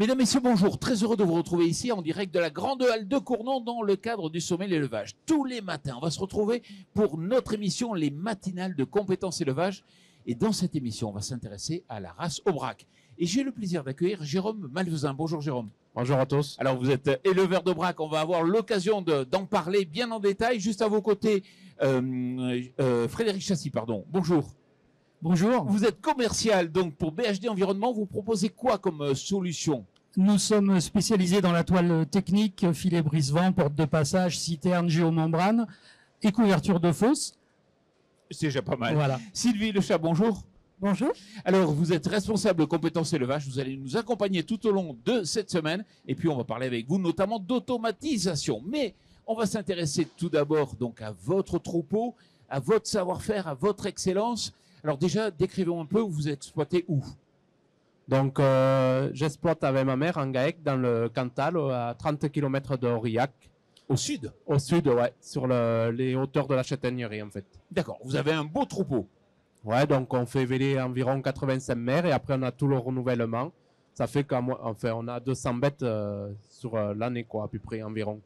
Mesdames, Messieurs, bonjour. Très heureux de vous retrouver ici en direct de la Grande Halle de Cournon dans le cadre du sommet l'élevage. Tous les matins, on va se retrouver pour notre émission Les Matinales de Compétences Élevage. Et dans cette émission, on va s'intéresser à la race Aubrac. Et j'ai le plaisir d'accueillir Jérôme Malvezin. Bonjour Jérôme. Bonjour à tous. Alors vous êtes éleveur d'Aubrac, on va avoir l'occasion d'en parler bien en détail. Juste à vos côtés, Frédéric Chassis, pardon. Bonjour. Bonjour. Vous êtes commercial donc pour BHD Environnement. Vous proposez quoi comme solution? Nous sommes spécialisés dans la toile technique, filet brise-vent, porte de passage, citerne, géomembrane et couverture de fosse. C'est déjà pas mal. Voilà. Sylvie Lechat, bonjour. Bonjour. Alors, vous êtes responsable de compétences élevage. Vous allez nous accompagner tout au long de cette semaine. Et puis, on va parler avec vous notamment d'automatisation. Mais on va s'intéresser tout d'abord donc à votre troupeau, à votre savoir-faire, à votre excellence. Alors déjà, décrivons un peu où vous exploitez où. Donc, j'exploite avec ma mère en GAEC dans le Cantal, à 30 km de Aurillac. Au sud? Au sud, ouais, sur les hauteurs de la Châtaignerie, en fait. D'accord, vous avez un beau troupeau. Ouais, donc on fait véler environ 85 mères et après on a tout le renouvellement. Ça fait on a 200 bêtes sur l'année, quoi, à peu près, environ.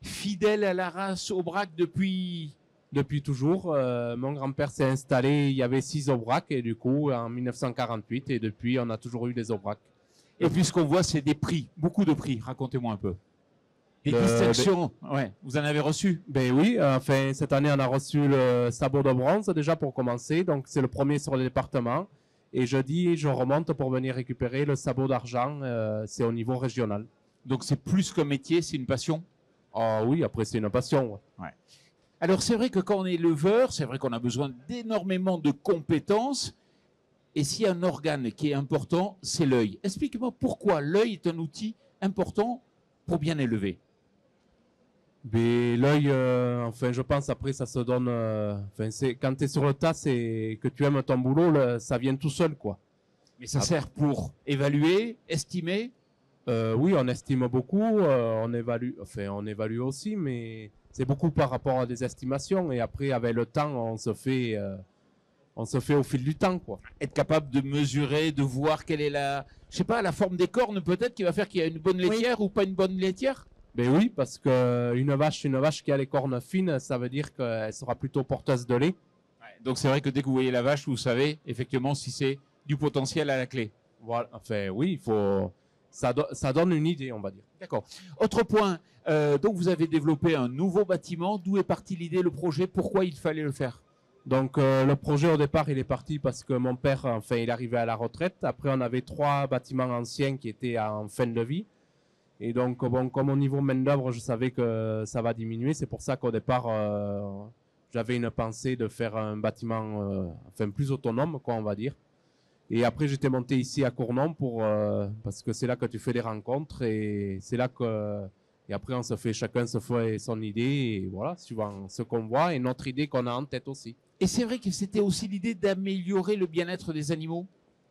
Fidèle à la race Aubrac depuis toujours. Mon grand-père s'est installé, il y avait 6 Aubrac et du coup, en 1948, et depuis, on a toujours eu des Aubrac. Et puis ce qu'on voit, c'est des prix, beaucoup de prix. Racontez-moi un peu. Des distinctions, ouais, vous en avez reçu? Ben oui, enfin, cette année, on a reçu le sabot de bronze déjà pour commencer. Donc, c'est le premier sur le département. Et jeudi, je remonte pour venir récupérer le sabot d'argent. C'est au niveau régional. Donc, c'est plus qu'un métier, c'est une passion? Ah oui, après, c'est une passion. Ouais. Alors, c'est vrai que quand on est éleveur, c'est vrai qu'on a besoin d'énormément de compétences. Et s'il y a un organe qui est important, c'est l'œil. Expliquez-moi pourquoi l'œil est un outil important pour bien élever. Mais l'œil, enfin, je pense après, ça se donne. Enfin, quand tu es sur le tas, c'est que tu aimes ton boulot, ça vient tout seul, quoi. Mais ça sert pour évaluer, estimer. Oui, on estime beaucoup, on évalue aussi, mais c'est beaucoup par rapport à des estimations. Et après, avec le temps, on se fait au fil du temps, quoi. Être capable de mesurer, de voir quelle est la forme des cornes, peut-être, qui va faire qu'il y a une bonne laitière ou pas une bonne laitière. Ben oui, parce que une vache qui a les cornes fines, ça veut dire qu'elle sera plutôt porteuse de lait. Ouais, donc c'est vrai que dès que vous voyez la vache, vous savez effectivement si c'est du potentiel à la clé. Voilà. Enfin, oui, ça donne une idée, on va dire. D'accord. Autre point. Donc vous avez développé un nouveau bâtiment. D'où est partie l'idée, le projet? Pourquoi il fallait le faire? Donc le projet au départ, il est parti parce que mon père, enfin, il arrivait à la retraite. Après, on avait 3 bâtiments anciens qui étaient en fin de vie. Et donc, bon, comme au niveau main-d'œuvre, je savais que ça va diminuer. C'est pour ça qu'au départ, j'avais une pensée de faire un bâtiment plus autonome, quoi, on va dire. Et après, j'étais monté ici à Cournon parce que c'est là que tu fais des rencontres et c'est là que. Et après, chacun se fait son idée et voilà, suivant ce qu'on voit et notre idée qu'on a en tête aussi. Et c'est vrai que c'était aussi l'idée d'améliorer le bien-être des animaux?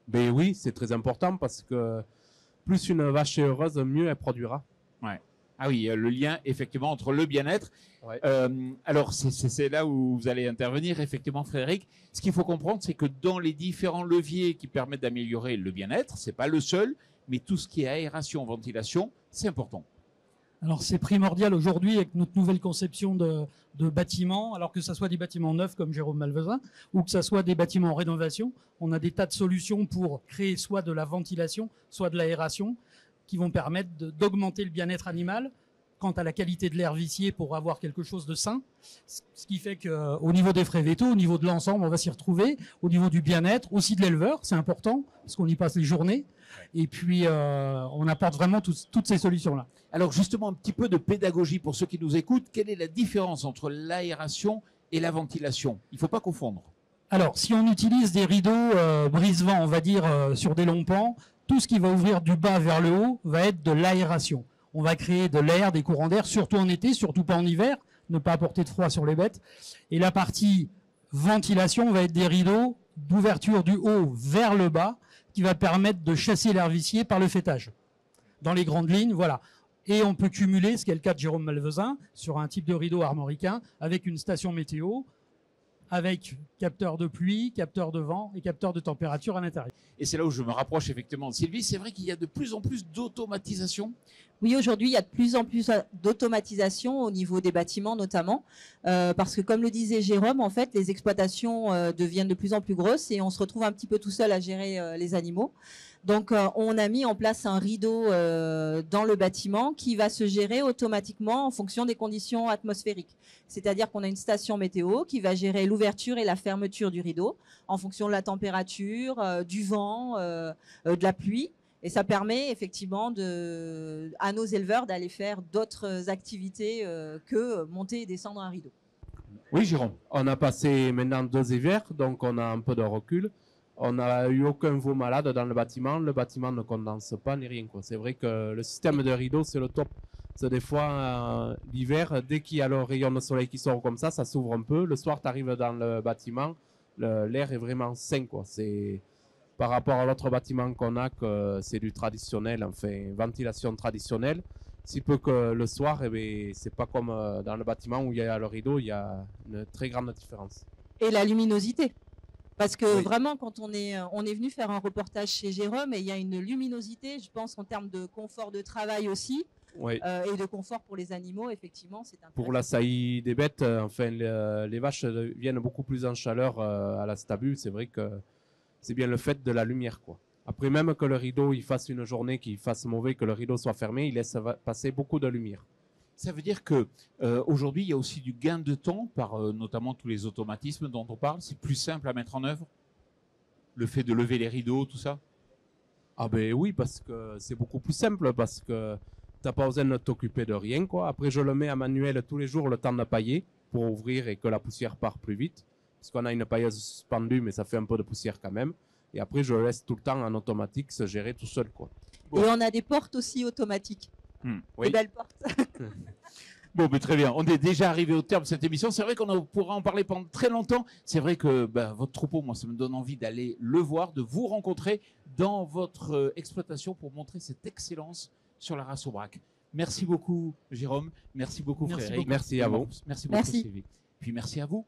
Ben oui, c'est très important parce que plus une vache est heureuse, mieux elle produira. Ouais. Ah oui, le lien effectivement entre le bien-être. Ouais. Alors c'est là où vous allez intervenir effectivement, Frédéric. Ce qu'il faut comprendre, c'est que dans les différents leviers qui permettent d'améliorer le bien-être, c'est pas le seul, mais tout ce qui est aération, ventilation, c'est important. Alors c'est primordial aujourd'hui avec notre nouvelle conception de bâtiments, alors que ça soit des bâtiments neufs comme Jérôme Malvezin ou que ça soit des bâtiments en rénovation. On a des tas de solutions pour créer soit de la ventilation, soit de l'aération qui vont permettre d'augmenter le bien-être animal quant à la qualité de l'air vicié pour avoir quelque chose de sain. Ce qui fait qu'au niveau des frais vétos, au niveau de l'ensemble, on va s'y retrouver. Au niveau du bien-être, aussi de l'éleveur, c'est important parce qu'on y passe les journées. Et puis, on apporte vraiment toutes ces solutions-là. Alors justement, un petit peu de pédagogie pour ceux qui nous écoutent. Quelle est la différence entre l'aération et la ventilation? Il ne faut pas confondre. Alors, si on utilise des rideaux brise-vent, on va dire, sur des longs pans, tout ce qui va ouvrir du bas vers le haut va être de l'aération. On va créer de l'air, des courants d'air, surtout en été, surtout pas en hiver, ne pas apporter de froid sur les bêtes. Et la partie ventilation va être des rideaux d'ouverture du haut vers le bas, qui va permettre de chasser l'air vicié par le fêtage. Dans les grandes lignes, voilà. Et on peut cumuler, ce qui est le cas de Jérôme Malvezin, sur un type de rideau armoricain, avec une station météo, avec capteur de pluie, capteur de vent et capteur de température à l'intérieur. Et c'est là où je me rapproche effectivement de Sylvie. C'est vrai qu'il y a de plus en plus d'automatisation. Oui, aujourd'hui, il y a de plus en plus d'automatisation au niveau des bâtiments notamment, parce que comme le disait Jérôme, en fait, les exploitations deviennent de plus en plus grosses et on se retrouve un petit peu tout seul à gérer les animaux. Donc, on a mis en place un rideau dans le bâtiment qui va se gérer automatiquement en fonction des conditions atmosphériques. C'est-à-dire qu'on a une station météo qui va gérer l'ouverture et la fermeture du rideau en fonction de la température, du vent, de la pluie. Et ça permet effectivement à nos éleveurs d'aller faire d'autres activités que monter et descendre un rideau. Oui, Jérôme. On a passé maintenant 2 hivers, donc on a un peu de recul. On n'a eu aucun veau malade dans le bâtiment ne condense pas ni rien, quoi. C'est vrai que le système de rideau, c'est le top. C'est des fois, l'hiver, dès qu'il y a le rayon de soleil qui sort comme ça s'ouvre un peu. Le soir, tu arrives dans le bâtiment, l'air est vraiment sain, quoi. C'est par rapport à l'autre bâtiment qu'on a, que c'est du traditionnel, enfin, ventilation traditionnelle. Si peu que le soir, eh bien, c'est pas comme dans le bâtiment où il y a le rideau, il y a une très grande différence. Et la luminosité. Parce que Oui. vraiment, quand on est venu faire un reportage chez Jérôme, et il y a une luminosité, je pense, en termes de confort de travail aussi, Oui. et de confort pour les animaux, effectivement, c'est intéressant. Pour la saillie des bêtes, enfin, les vaches viennent beaucoup plus en chaleur à la stabule. C'est vrai que c'est bien le fait de la lumière, quoi. Après, même que le rideau il fasse une journée qu'il fasse mauvais, que le rideau soit fermé, il laisse passer beaucoup de lumière. Ça veut dire que aujourd'hui, il y a aussi du gain de temps par notamment tous les automatismes dont on parle. C'est plus simple à mettre en œuvre. Le fait de lever les rideaux, tout ça. Ah ben oui, parce que c'est beaucoup plus simple, parce que t'as pas besoin de t'occuper de rien, quoi. Après, je le mets à manuel tous les jours, le temps de pailler, pour ouvrir et que la poussière part plus vite. Parce qu'on a une pailleuse suspendue, mais ça fait un peu de poussière quand même. Et après, je le laisse tout le temps en automatique se gérer tout seul, quoi. Et on a des portes aussi automatiques. Oui. Des belles portes. Bon, mais très bien. On est déjà arrivé au terme de cette émission. C'est vrai qu'on pourra en parler pendant très longtemps. C'est vrai que votre troupeau, moi, ça me donne envie d'aller le voir, de vous rencontrer dans votre exploitation pour montrer cette excellence sur la race Aubrac. Merci beaucoup, Jérôme. Merci beaucoup, Merci Frédéric. beaucoup. Merci à vous. Merci beaucoup, Merci. Sylvie. Puis merci à vous.